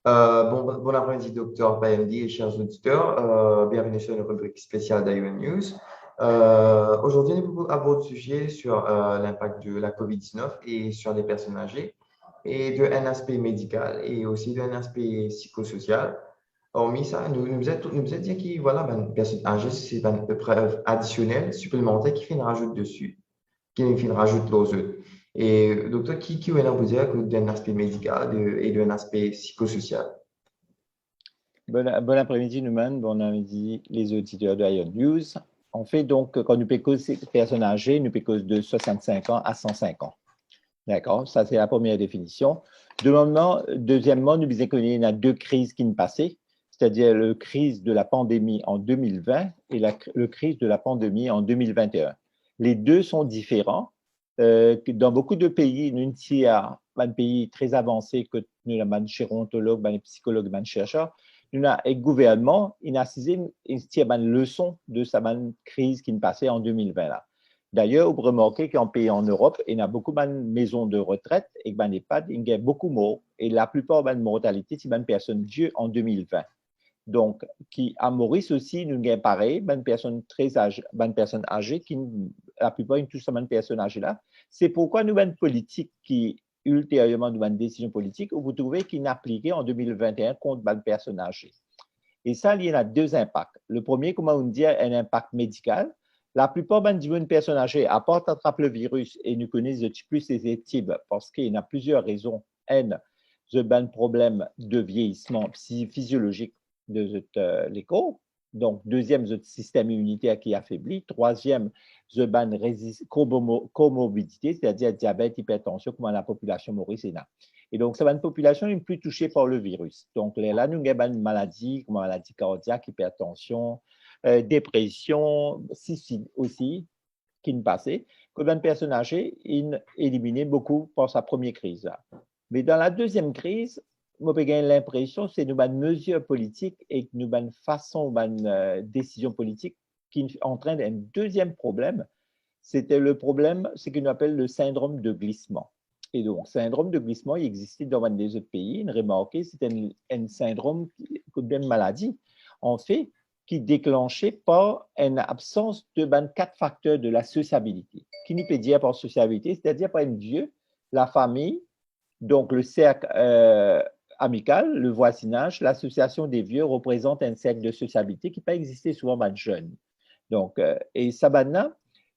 Bon après-midi, docteur PMD et chers auditeurs. Bienvenue sur une rubrique spéciale d'ION News. Aujourd'hui, nous abordons le sujet sur l'impact de la COVID-19 et sur les personnes âgées, et d'un aspect médical et aussi d'un aspect psychosocial. Hormis ça, nous êtes dit que voilà, ben, personnes âgées, c'est une preuve additionnelle, supplémentaire qui fait une rajoute dessus, qui fait une rajoute aux autres. Et docteur, qui est là pour dire que d'un aspect médical et d'un aspect psychosocial? Bon après-midi, Numan. Bon après-midi, les auditeurs de Ion News. On fait donc, quand nous pécons ces personnes âgées, nous pécons de 65 ans à 105 ans. D'accord? Ça, c'est la première définition. Deuxièmement, nous disons qu'il y a deux crises qui nous passaient, c'est-à-dire la crise de la pandémie en 2020 et la crise de la pandémie en 2021. Les deux sont différents. Dans beaucoup de pays, nous avons un pays très avancé que nous avons des gérontologues, des psychologues, des chercheurs. Nous avons un gouvernement, il a une leçon de sa crise qui nous passait en 2020 là. D'ailleurs, vous remarquez qu'en pays en Europe, il y a beaucoup de maisons de retraite et que EHPAD, il y a beaucoup de morts. Et la plupart de la mortalité, c'est des personnes vieux en 2020. Donc, à Maurice aussi, nous avons pareil, des personnes très âgées, des personnes âgées, la plupart, ils tous ces personnes âgées là. C'est pourquoi nous avons une politique qui, ultérieurement, nous avons une décision politique où vous trouvez qu'il est appliquée en 2021 contre des personnes âgées. Et ça, il y a deux impacts. Le premier, comment on dit, un impact médical. La plupart des personnes âgées, à part attraper le virus, et nous connaissons plus ces études parce qu'il y a plusieurs raisons. Un, un problème de vieillissement physiologique de l'écho. Donc, deuxième, le système immunitaire qui est affaibli. Troisième, comorbidité, c'est-à-dire diabète, hypertension, comme la population mauricienne. Et donc, c'est une population une plus touchée par le virus. Donc, là, nous avons une maladie, comme la maladie cardiaque, hypertension, dépression, suicide aussi, qui nous passait, que une personne âgée, il éliminé beaucoup par sa première crise. Mais dans la deuxième crise, moi, j'ai l'impression que c'est une mesure politique et une façon, une décision politique qui entraîne un deuxième problème. C'était le problème, ce qu'on appelle le syndrome de glissement. Et donc, syndrome de glissement, il existait dans des autres pays. Une remarqué, c'était un syndrome, une maladie, en fait, qui est déclenché par une absence de 4 facteurs de la sociabilité. Qui nous peut dire par sociabilité, c'est-à-dire par une vieux, la famille, donc le cercle amical, le voisinage, l'association des vieux représente un cercle de sociabilité qui peut exister souvent dans les jeunes. Donc, et ça,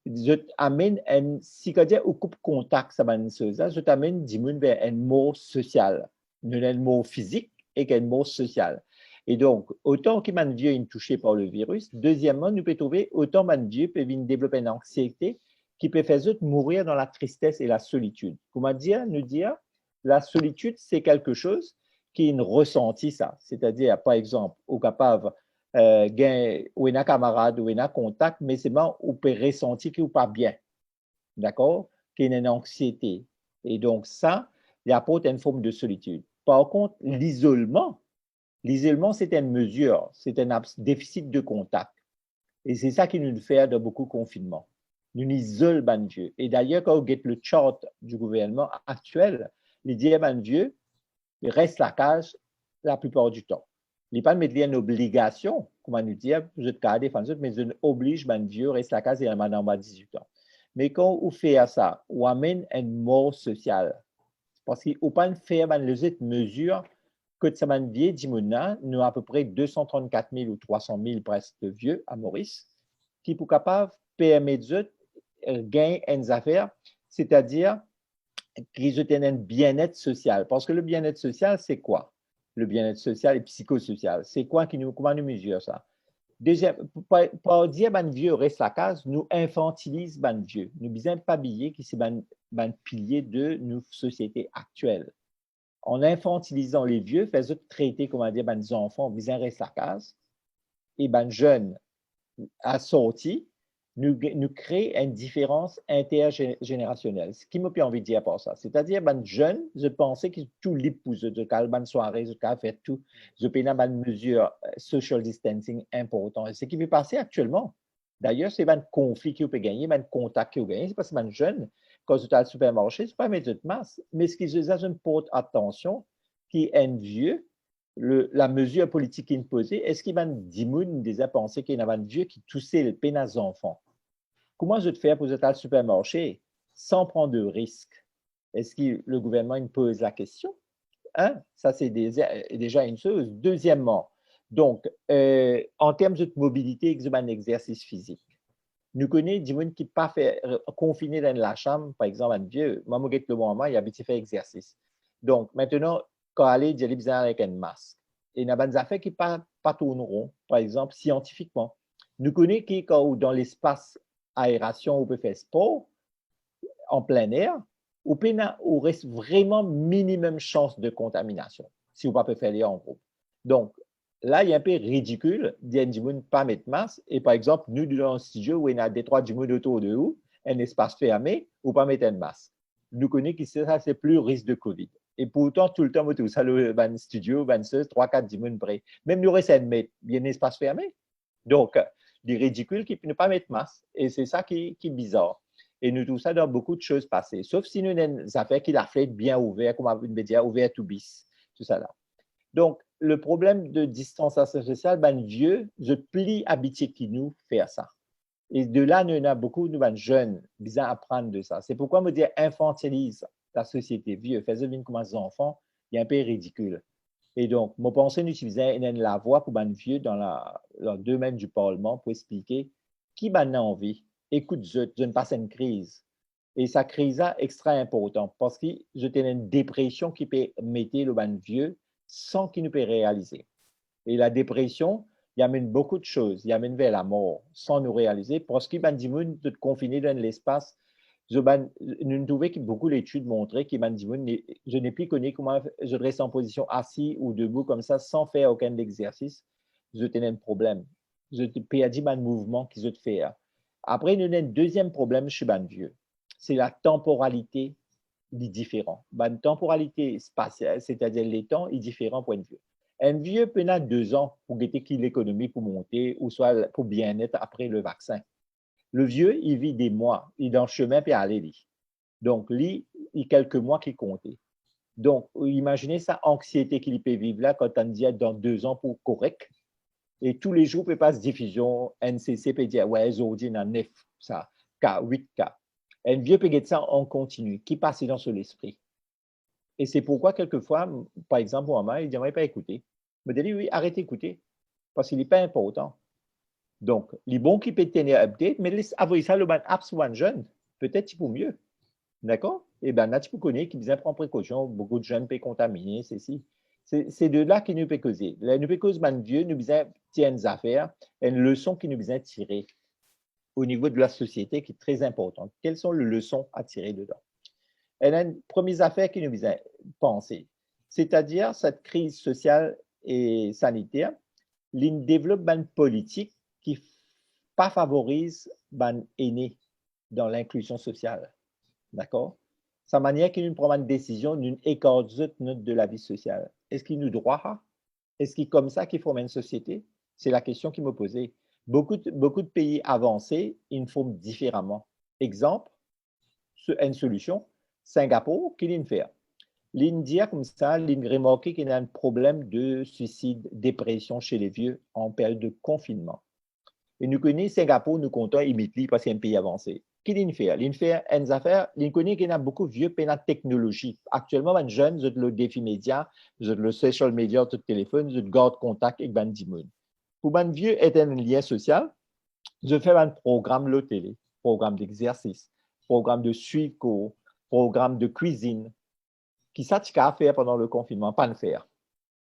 je t'amène si je dis au coupe contact, ça je t'amène vers un mot social, un mot physique et un mot social. Et donc, autant que man vieux est touché par le virus, deuxièmement, nous pouvons trouver autant man vieux peut développer une anxiété qui peut faire mourir dans la tristesse et la solitude. Comment dire, nous dire, la solitude, c'est quelque chose qui est ressenti ça. C'est-à-dire, par exemple, au capable ou un camarade ou un contact, mais c'est bon, on peut ressentir qu'il n'est pas bien, d'accord, qu'il y a une anxiété. Et donc, ça, il apporte une forme de solitude. Par contre, l'isolement, c'est une mesure, c'est un déficit de contact. Et c'est ça qui nous fait de beaucoup de confinements. Nous isolons les vieux. Et d'ailleurs, quand on regarde le chart du gouvernement actuel, les dieux vieux restent la case la plupart du temps. Il n'est pas de mettre une obligation, comment nous dire, vous êtes cadre, mais on oblige les vieux rester la case et madame à 18 ans. Mais quand on fait ça, on amène une mort sociale. Parce qu'on ne peut pas faire les autres mesures que ça m'a vieux nous avons à peu près 234 000 ou 300 000 presque de vieux à Maurice, qui sont capables de permettre de gagner une affaire, c'est-à-dire qu'ils aient un bien-être social. Parce que le bien-être social, c'est quoi? Le bien-être social et psychosocial. C'est quoi comment nous mesure ça? Déjà, pour dire que vieux reste la case, nous infantilise les vieux. Nous ne pas habiller qui c'est un pilier de nos sociétés actuelles. En infantilisant les vieux, faisant traiter, comment dire, les enfants, ils restent la case, et les jeunes assortis, nous crée une différence intergénérationnelle. Ce qui m'a plus envie de dire par ça. C'est-à-dire, les jeunes, je pensais qu'ils tout l'épouse, de une soirée, de faire tout, je peux une mesure social distancing important. Et ce qui peut passer actuellement, d'ailleurs, c'est un conflit qui peut gagner, un contact qui peut gagner, c'est parce que les jeunes, quand ils sont au supermarché, ce n'est pas une mesure de masse, mais ce qu'ils ont une porte attention, qui est un vieux, la mesure politique imposée, est-ce qu'il va dire déjà penser qu'il y a un vieux qui toussait le peine aux enfants? Comment je te fais pour être au supermarché sans prendre de risques? Est-ce que le gouvernement me pose la question? Hein? Ça, c'est déjà une chose. Deuxièmement, donc, en termes de mobilité, c'est un exercice physique. Nous connaissons des gens qui ne sont pas fait confiner dans la chambre, par exemple, un vieux, moi, je le moment, il a habitué faire exercice. Donc, maintenant, quand aller, il a besoin avec un masque. Et il y a des affaires qui ne pas tourneront, par exemple, scientifiquement. Nous connaissons que quand dans l'espace aération, on peut faire sport en plein air, on reste vraiment minimum chance de contamination si on ne peut pas faire les en groupe. Donc, là, il est un peu ridicule d'y ne pas mettre masque. Et par exemple, nous, dans un studio où il y a des trois du monde autour de nous, un espace fermé, ou pas mettre un masque. Nous connaissons que ça, c'est plus risque de COVID. Et pourtant, tout le temps, tout ça, le studio, 26, 3, 4 du monde près. Même nous, reste mettre, il y a un espace fermé. Donc, il est ridicule qu'il ne pas mettre masque. Et c'est ça qui est bizarre. Et nous, tout ça, dans beaucoup de choses passées. Sauf si nous avons des affaires qui la flètent bien ouvert, comme on veut dire, ouvert to bis. Tout ça là. Donc, le problème de distanciation sociale, ben, vieux, je plie habitué qui nous faire ça. Et de là, nous avons beaucoup de jeunes qui apprendre de ça. C'est pourquoi me dire infantilise la société vieux, faisait venir comme des enfants, il est un peu ridicule. Et donc, mon pensée d'utiliser la voix pour les vieux dans le domaine du Parlement pour expliquer qui a envie. Écoute, je ne passe une crise. Et sa crise est extra importante parce que je tenais une dépression qui peut mettre le vieux sans qu'il ne peut réaliser. Et la dépression, il amène beaucoup de choses. Il amène vers la mort sans nous réaliser parce qu'il y a des gens de confiner dans l'espace. Nous trouvons que beaucoup d'études montraient que je n'ai plus connu comment je reste en position assis ou debout comme ça sans faire aucun exercice. Je tenais un problème. Je perds un mouvement que je fais. Après, nous avons un deuxième problème chez les vieux. C'est la temporalité différente. La temporalité spatiale, c'est-à-dire les temps, est différent pour un vieux. Un vieux peut avoir 2 ans pour guetter qu'il l'économie pour monter ou soit pour bien-être après le vaccin. Le vieux, il vit des mois, il est dans le chemin puis aller. Donc, lui, il y a quelques mois qui comptent. Donc, imaginez sa anxiété qu'il peut vivre là quand on dit dans 2 ans pour correct. Et tous les jours, il peut passer diffusion, NCC peut dire, ouais, aujourd'hui, on a 9, ça, cas, 8 cas. Un vieux peut dire ça en continu, qui passe dans son esprit. Et c'est pourquoi, quelquefois, par exemple, moi, il n'aimerait pas écouter. Je me dis, oui, arrêtez d'écouter, parce qu'il n'est pas important. Donc, les bons qui peuvent tenir update, mais avoir ça, le ban apps ou un jeune, peut-être pour mieux. D'accord? Et bien, là, tu peux connaître qui bien prendre précaution, beaucoup de jeunes peuvent contaminer, ceci. C'est de là qu'il nous peut causer. Là, nous peut causer, man vieux, nous besoin tirer des affaires, une leçon qui nous besoin tirer au niveau de la société qui est très importante. Quelles sont les leçons à tirer dedans? Et là, une première affaire qui nous besoin penser, c'est-à-dire cette crise sociale et sanitaire, il développe une politique qui pas favorise les aînés dans l'inclusion sociale. D'accord? Sa manière qu'il nous prend une décision, nous écarte de la vie sociale. Est-ce qu'il nous droit? Est-ce qu'il est comme ça qu'il forme une société? C'est la question qui me posait. Beaucoup de pays avancés, ils forment différemment. Exemple, une solution, Singapour, qui l'in fait? L'India, comme ça, l'in remarqué qu'il y a un problème de suicide, dépression chez les vieux en période de confinement. Et nous connaissons Singapour, nous comptons imiter parce que c'est un pays avancé. Qui l'in fait? L'in fait une affaire, l'in connaît qu'il y a beaucoup de vieux pays de technologie. Actuellement, les jeunes, ils ont le défi média, ils ont le social media, tout téléphone, ils ont garde contact avec les gens. Pour les vieux, est un lien social, je fais un programme le télé, programme d'exercice, programme de suivi, programme de cuisine, qui ça tu as faire pendant le confinement, pas le faire.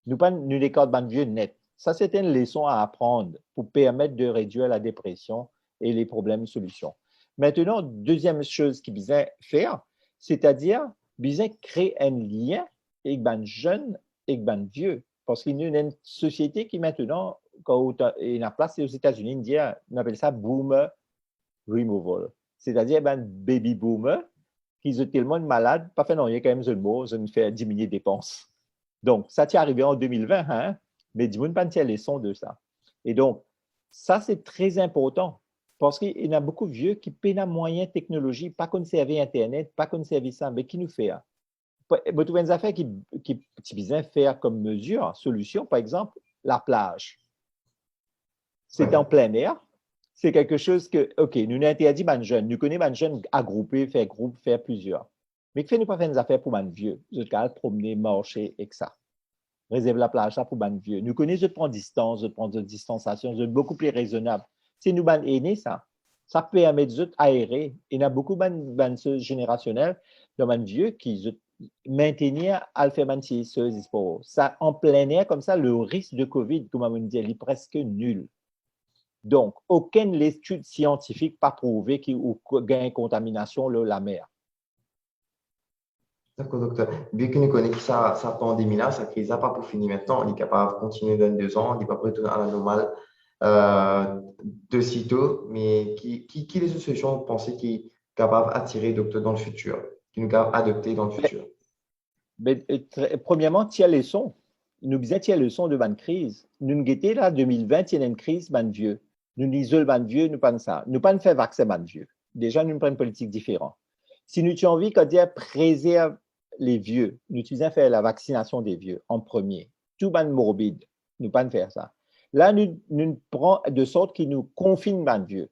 Nous les codes vieux net. Ça, c'est une leçon à apprendre pour permettre de réduire la dépression et les problèmes de solution. Maintenant, deuxième chose qu'il besoin faire, c'est-à-dire besoin créer un lien avec les jeunes et les vieux. Parce qu'il y a une société qui maintenant, quand il y a place aux États-Unis, on appelle ça boomer removal. C'est-à-dire baby boomer qui sont tellement malades, pas fait non, il y a quand même un mot, ça nous fait diminuer les dépenses. Donc, ça t'est arrivé en 2020, hein? Mais dis-moi pas une leçon de ça. Et donc, ça, c'est très important parce qu'il y a beaucoup de vieux qui peinent à moyen technologie, pas conserver Internet, pas conserver ça, mais qui nous fait? vous trouvez une affaire qui besoin faire comme mesure, solution, par exemple, la plage. C'est en plein air. C'est quelque chose que, OK, nous interdit les jeunes. Nous connaissons les jeunes à grouper, faire groupe, faire plusieurs. Mais que fait-nous pas faire des affaires pour les vieux? Vous êtes promener, marcher, et ça. Réserve la plage là pour les vieux. Nous connaissons, je prends distance, je prends de distanciation, c'est beaucoup plus raisonnable. Si nous sommes aînés, ça permet de aérer. Il y a beaucoup de générationnels, de les vieux qui maintenir à faire ça en plein air comme ça, le risque de COVID, comme on dit, est presque nul. Donc, aucune étude scientifique pas prouvé qu'il y a une contamination de la mer. D'accord, docteur. Bien que nous connaissons sa pandémie-là, sa crise n'a pas pour finir maintenant, on est capable de continuer dans 2 ans, on n'est pas retourner à la normale de sitôt, mais qui les solutions vous pensez qui est capable d'attirer docteur dans le futur, qui nous capable d'adopter dans le futur? Mais, premièrement, tiens les leçons. Nous disons tiens les leçons de la crise. Nous guettons là, 2020, il y a une crise, ban vieux. Nous isolons les vieux, nous pas ça. Nous pas faire vaccin ban vieux. Déjà, nous prenons une politique différente. Si nous avons envie de préserver les vieux, nous utilisons faire la vaccination des vieux en premier. Tout ban morbide, nous pas faire ça. Là, nous prenons de sorte qu'ils nous confinent ban vieux.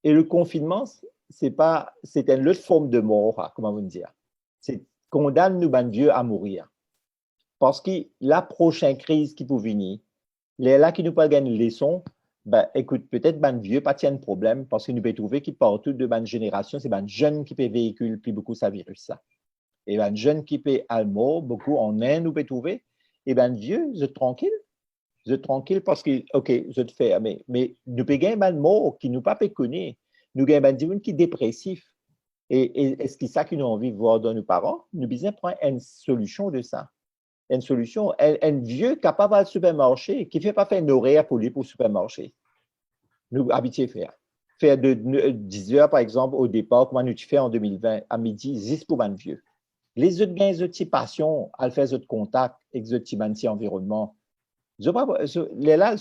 Et le confinement, c'est une autre forme de mort, comment vous dire. C'est condamne nous ban vieux à mourir. Parce que la prochaine crise qui peut venir, les là qui nous pas gagner une leçon, ben, écoute, peut-être ban vieux pas tiens de problème parce que nous pouvons trouver qu'il partout de ban génération, c'est ban jeunes qui peut véhiculer plus beaucoup ça virus ça. Et ban jeunes qui peut almo beaucoup en Inde nous peut trouver. Et ban vieux, vous êtes tranquille parce que OK, je te fais mais nous peut gagner ban mort qui nous pas peut connaître. Nous gagnons ban gens qui dépressif. Et est-ce que c'est ça qu'ils ont envie de voir dans nos parents? Nous besoin prendre une solution de ça. Une solution, un vieux capable de supermarché, qui ne fait pas faire une horaire pour lui pour le supermarché. Nous habitués à faire. Faire de 10 heures, par exemple, au départ, comment nous tu fais en 2020, à midi, 10 pour un vieux. Les autres gains, les autres passions, à faire des contacts avec les autres environnement. Là,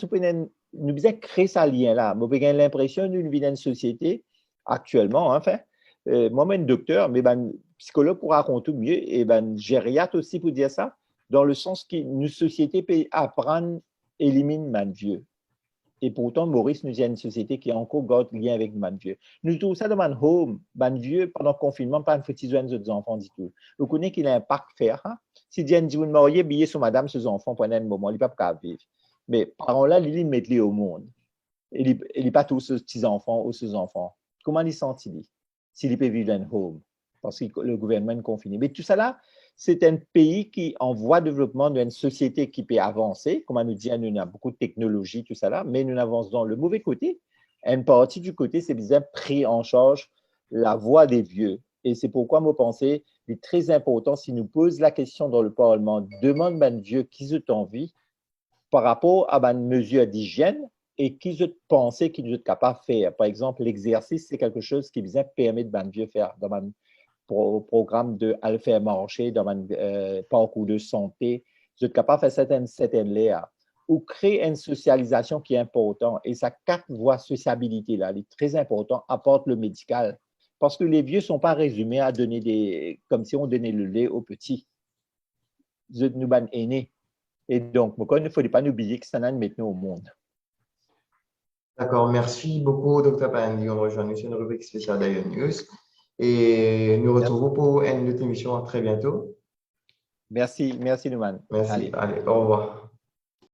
nous besoin créer ce lien-là. Moi, j'ai l'impression d'une vie dans une société, actuellement, enfin, moi-même docteur, mais ben, psychologue pour raconter mieux, et ben, gériatre aussi pour dire ça, dans le sens qu'une société peut apprendre, élimine man vieux. Et pourtant, Maurice nous dit une société qui a encore garde lien avec man vieux. Nous trouvons ça dans man home, man vieux, pendant le confinement, pas une petite zone de enfants du tout. Vous connaissez qu'il a un parc faire. Hein? Si Diane dit, vous mariez, billet sur madame, ses enfants, pendant un moment, il n'est pas vivre. Mais parents-là, ils mettent les au monde. Il n'est pas tous ses petits-enfants ou ses enfants. Comment ils sentent-ils s'il peut vivre dans un home? Parce que le gouvernement est confiné. Mais tout ça là, c'est un pays qui, en voie de développement, d'une société qui peut avancer. Comme on nous dit, nous avons beaucoup de technologie, tout ça là, mais nous avançons dans le mauvais côté. Une partie du côté, c'est bien pris en charge la voix des vieux. Et c'est pourquoi, moi, pensais, il est très important, si nous posons la question dans le Parlement, demande à vieux qui ont envie par rapport à une mesure d'hygiène et qui ont pensé qu'ils sont capables de faire. Par exemple, l'exercice, c'est quelque chose qui permet de vieux faire dans un programme de faire marcher, dans un parcours de santé. Vous êtes capable de faire certaines layers ou créer une socialisation qui est importante. Et ça, 4 voies sociabilité là, est très important, apporte le médical. Parce que les vieux ne sont pas résumés à donner comme si on donnait le lait aux petits. Vous êtes nous aînés. Et donc, il ne faut pas nous oublier que ça n'a maintenant au monde. D'accord, merci beaucoup, Dr. Pandi. On rejoint sur une rubrique spéciale d'Ion News. Et nous retrouvons pour une autre émission très bientôt. Merci, Nouman. Merci, allez, au revoir.